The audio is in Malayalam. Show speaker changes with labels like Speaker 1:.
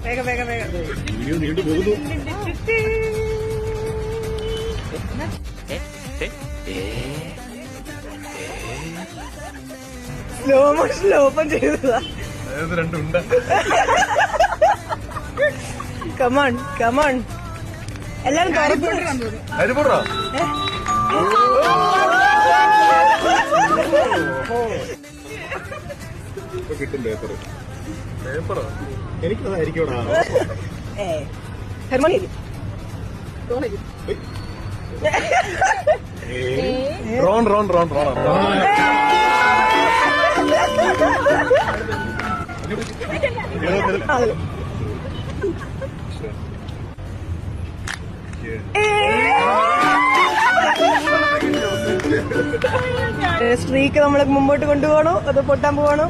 Speaker 1: വേഗം വേഗം വേഗം.
Speaker 2: നീണ്ടു പോകുന്നു.
Speaker 1: സ്ലോ മോഷൻ ഓപ്പൺ ചെയ്തതാ.
Speaker 2: രണ്ടുണ്ട്.
Speaker 1: കമോൺ കമോൺ എല്ലാരും
Speaker 2: അരിപ്പൊടോ കിട്ടും പേപ്പർ. പേപ്പറോ? എനിക്കതായിരിക്കോടാ.
Speaker 1: Hermione
Speaker 2: Ron Ron Ron Ron.
Speaker 1: Streak നമ്മളെ മുമ്പോട്ട് കൊണ്ടുപോകണോ അതോ പൊട്ടാൻ പോകണോ?